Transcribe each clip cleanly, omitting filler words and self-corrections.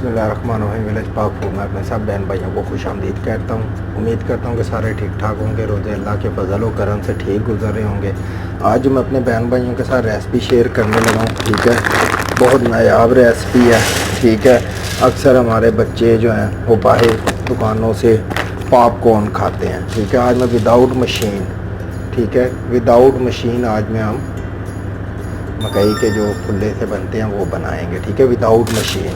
बिस्मिल्लाहिर्रहमानिर्रहीम। विलेज पाक फूड में अपने सब बहन भाइयों को खुश आमदीद कहता हूँ। उम्मीद करता हूँ कि सारे ठीक ठाक होंगे, रोज़े अल्लाह के फजल व करम से ठीक गुजर रहे होंगे। आज मैं अपने बहन भाइयों के साथ रेसिपी शेयर करने लगा हूँ। ठीक है, बहुत नायाब रेसिपी है। ठीक है, अक्सर हमारे बच्चे जो हैं वो बाहर दुकानों से पॉपकॉर्न खाते हैं। ठीक है, आज मैं विदाउट मशीन, ठीक है, विदाउट मशीन आज मैं हम मकई के जो फुल्ले से बनते हैं वो बनाएंगे। ठीक है, विदाउट मशीन।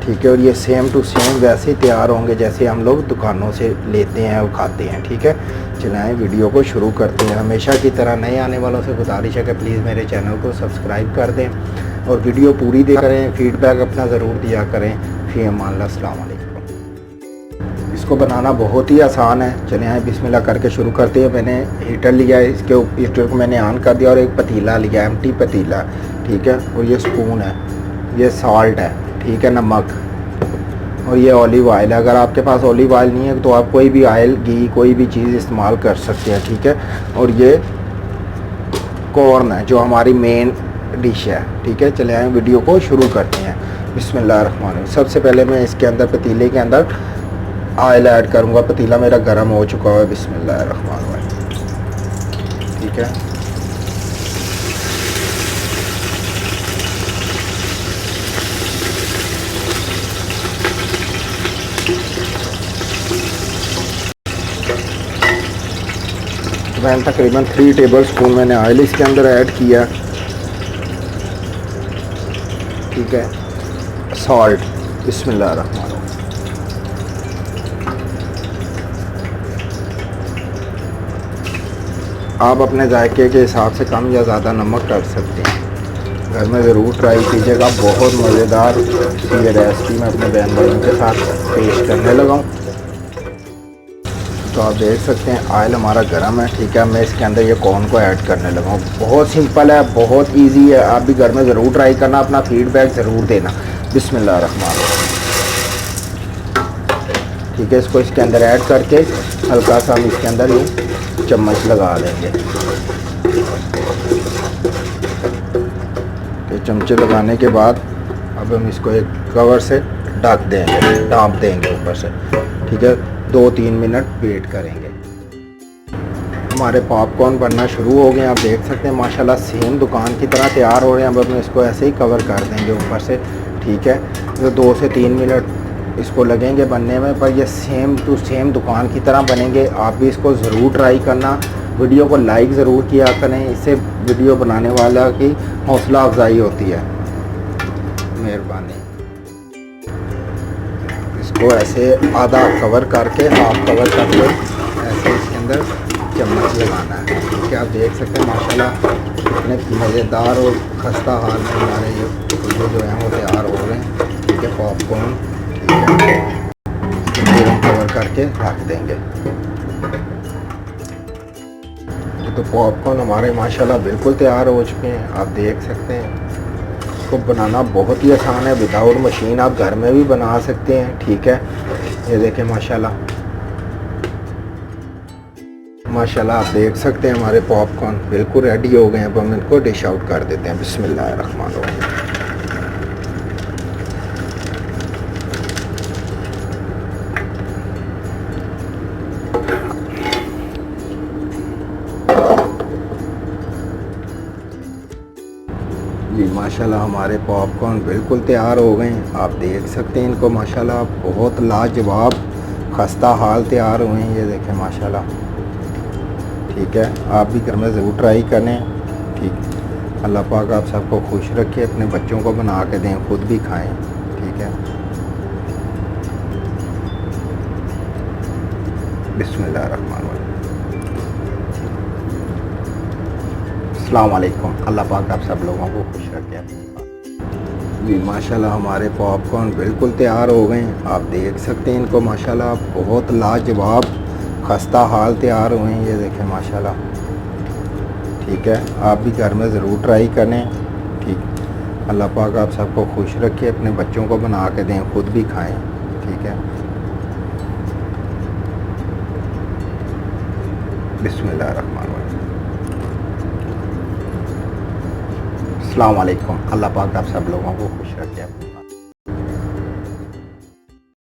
ठीक है, और ये सेम टू सेम वैसे ही तैयार होंगे जैसे हम लोग दुकानों से लेते हैं और खाते हैं। ठीक है, चलाएं वीडियो को शुरू करते हैं। हमेशा की तरह नए आने वालों से गुजारिश है कि प्लीज़ मेरे चैनल को सब्सक्राइब कर दें और वीडियो पूरी देख करें, फीडबैक अपना ज़रूर दिया करें। फ़ी अमान अल्लाह, अस्सलाम वालेकुम। इसको बनाना बहुत ही आसान है। चले आए बिस्मिल्लाह करके शुरू करते हैं। मैंने हीटर लिया है, इसके हीटर को मैंने ऑन कर दिया और एक पतीला लिया, एम्प्टी पतीला। ठीक है, और ये स्पून है, ये साल्ट है, ठीक है, नमक, और ये ऑलिव ऑयल है। अगर आपके पास ऑलिव ऑयल नहीं है तो आप कोई भी ऑयल, घी, कोई भी चीज़ इस्तेमाल कर सकते हैं। ठीक है, और ये कॉर्न है जो हमारी मेन डिश है। ठीक है, चले आए वीडियो को शुरू करते हैं। बिस्मिल्लाहिर्रहमानिर्रहीम। सबसे पहले मैं इसके अंदर पतीले के अंदर ऑयल ऐड करूँगा। पतीला मेरा गर्म हो चुका है। बिस्मिल्लाहिर्रहमानिर्रहीम। ठीक है, मैंने तकरीबन 3 टेबल स्पून मैंने ऑयल इसके अंदर ऐड किया। ठीक है, सॉल्ट, बिस्मिल्लाहिर्रहमानिर्रहीम। आप अपने जायके के हिसाब से कम या ज़्यादा नमक कर सकते हैं। घर में ज़रूर ट्राई कीजिएगा, बहुत मज़ेदार ये रेसिपी मैं अपने बहन भाइयों के साथ पेश करने लगा हूँ। तो आप देख सकते हैं ऑयल हमारा गर्म है। ठीक है, मैं इसके अंदर ये कॉर्न को ऐड करने लगा हूँ। बहुत सिंपल है, बहुत इजी है। आप भी घर में ज़रूर ट्राई करना, अपना फीडबैक ज़रूर देना। बिस्मिल्लाहिर्रहमानिर्रहीम। ठीक है, इसको इसके अंदर ऐड करके हल्का सा हम इसके अंदर ये चम्मच लगा देंगे। तो चमचे लगाने के बाद अब हम इसको एक कवर से ढक देंगे, ढाँप देंगे ऊपर से। ठीक है, 2-3 मिनट वेट करेंगे। हमारे पॉपकॉर्न बनना शुरू हो गए, आप देख सकते हैं माशाल्लाह सेम दुकान की तरह तैयार हो रहे हैं। अब हम इसको ऐसे ही कवर कर देंगे ऊपर से। ठीक है, तो 2 से 3 मिनट इसको लगेंगे बनने में, पर ये सेम टू सेम दुकान की तरह बनेंगे। आप भी इसको ज़रूर ट्राई करना। वीडियो को लाइक ज़रूर किया करें, इससे वीडियो बनाने वाला की हौसला अफजाई होती है। मेहरबानी। इसको ऐसे आधा कवर करके, हाफ कवर करके ऐसे इसके अंदर चम्मच लगाना है। ठीक है, आप देख सकते हैं माशाल्लाह इतने मज़ेदार और खस्ता हाल में हमारे ये जो हैं वो तैयार हो रहे हैं। ठीक है, पॉपकॉर्न। ठीक है, फिर हम कवर करके रख देंगे। तो पॉपकॉर्न हमारे माशाल्लाह बिल्कुल तैयार हो चुके हैं। आप देख सकते हैं इसको बनाना बहुत ही आसान है। विदाउट मशीन आप घर में भी बना सकते हैं। ठीक है, ये देखें माशाल्लाह माशाल्लाह आप देख सकते हैं हमारे पॉपकॉर्न बिल्कुल रेडी हो गए हैं। अब हम इनको डिश आउट कर देते हैं। बिस्मिल्लाहिर्रहमानिर्रहीम। जी माशाल्लाह हमारे पॉपकॉर्न बिल्कुल तैयार हो गए हैं। आप देख सकते हैं इनको माशाल्लाह बहुत लाजवाब खस्ता हाल तैयार हुए हैं। ये देखें माशाल्लाह। ठीक है, आप भी घर में ज़रूर ट्राई करें। ठीक, अल्लाह पाक आप सबको खुश रखे, अपने बच्चों को बना के दें, खुद भी खाएं। ठीक है, बिस्मिल्लाहिर्रहमानिर्रहीम। अस्सलाम वालेकुम। अल्लाह पाक आप सब लोगों को खुश रखे। जी माशाल्लाह हमारे पॉपकॉर्न बिल्कुल तैयार हो गए हैं। आप देख सकते हैं इनको माशाल्लाह बहुत लाजवाब खस्ता हाल तैयार हुए हैं। ये देखें माशाल्लाह। ठीक है, आप भी घर में ज़रूर ट्राई करें। ठीक, अल्लाह पाक आप सबको खुश रखे, अपने बच्चों को बना के दें, खुद भी खाएं। ठीक है, बिस्मिल्लाहिर्रहमानिर्रहीम। अस्सलाम वालेकुम। अल्लाह पाक आप सब लोगों को खुश रखे।